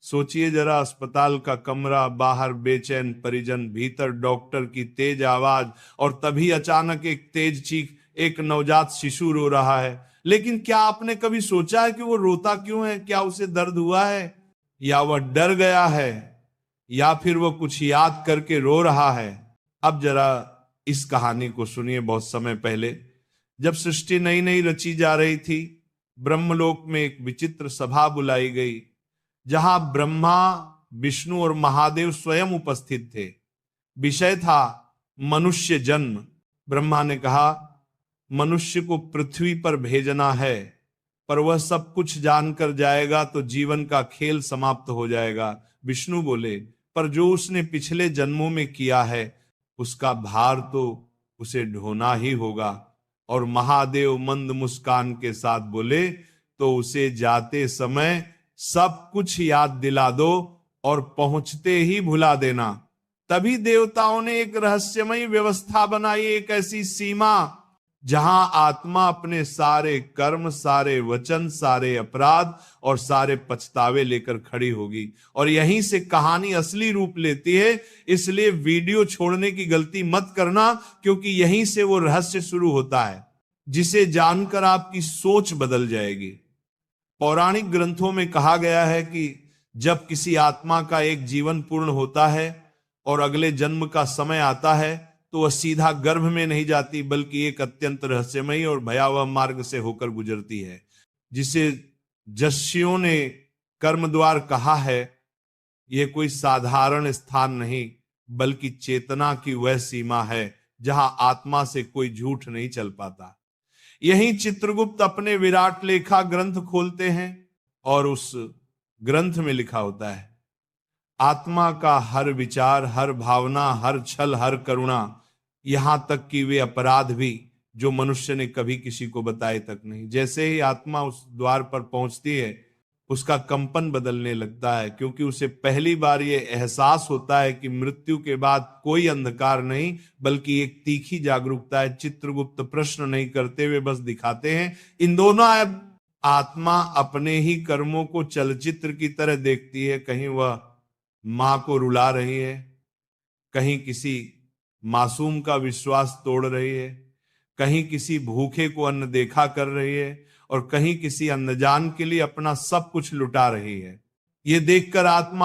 सोचिए जरा, अस्पताल का कमरा, बाहर बेचैन परिजन, भीतर डॉक्टर की तेज आवाज, और तभी अचानक एक तेज चीख, एक नवजात शिशु रो रहा है। लेकिन क्या आपने कभी सोचा है कि वो रोता क्यों है? क्या उसे दर्द हुआ है, या वह डर गया है, या फिर वह कुछ याद करके रो रहा है? अब जरा इस कहानी को सुनिए। बहुत समय पहले, जब सृष्टि नई नई रची जा रही थी, ब्रह्मलोक में एक विचित्र सभा बुलाई गई, जहां ब्रह्मा, विष्णु और महादेव स्वयं उपस्थित थे। विषय था मनुष्य जन्म। ब्रह्मा ने कहा, मनुष्य को पृथ्वी पर भेजना है, पर वह सब कुछ जानकर जाएगा तो जीवन का खेल समाप्त हो जाएगा। विष्णु बोले, पर जो उसने पिछले जन्मों में किया है उसका भार तो उसे ढोना ही होगा। और महादेव मंद मुस्कान के साथ बोले, तो उसे जाते समय सब कुछ याद दिला दो और पहुंचते ही भुला देना। तभी देवताओं ने एक रहस्यमयी व्यवस्था बनाई, एक ऐसी सीमा जहां आत्मा अपने सारे कर्म, सारे वचन, सारे अपराध और सारे पछतावे लेकर खड़ी होगी। और यहीं से कहानी असली रूप लेती है। इसलिए वीडियो छोड़ने की गलती मत करना, क्योंकि यहीं से वो रहस्य शुरू होता है जिसे जानकर आपकी सोच बदल जाएगी। पौराणिक ग्रंथों में कहा गया है कि जब किसी आत्मा का एक जीवन पूर्ण होता है और अगले जन्म का समय आता है, तो वह सीधा गर्भ में नहीं जाती, बल्कि एक अत्यंत रहस्यमयी और भयावह मार्ग से होकर गुजरती है, जिसे जस्सियों ने कर्म द्वार कहा है। यह कोई साधारण स्थान नहीं, बल्कि चेतना की वह सीमा है जहां आत्मा से कोई झूठ नहीं चल पाता। यही चित्रगुप्त अपने विराट लेखा ग्रंथ खोलते हैं, और उस ग्रंथ में लिखा होता है, आत्मा का हर विचार, हर भावना, हर छल, हर करुणा, यहां तक कि वे अपराध भी जो मनुष्य ने कभी किसी को बताए तक नहीं, जैसे ही आत्मा उस द्वार पर पहुंचती है उसका कंपन बदलने लगता है, क्योंकि उसे पहली बार यह एहसास होता है कि मृत्यु के बाद कोई अंधकार नहीं, बल्कि एक तीखी जागरूकता है। चित्रगुप्त प्रश्न नहीं करते, वे बस दिखाते हैं। इन दोनों आत्मा अपने ही कर्मों को चलचित्र की तरह देखती है। कहीं वह मां को रुला रही है, कहीं किसी मासूम का विश्वास तोड़ रही है, कहीं किसी भूखे को अन्न देखा कर रही है, और कहीं किसी अनजान के लिए अपना सब कुछ लुटा रही है। ये देखकर आत्मा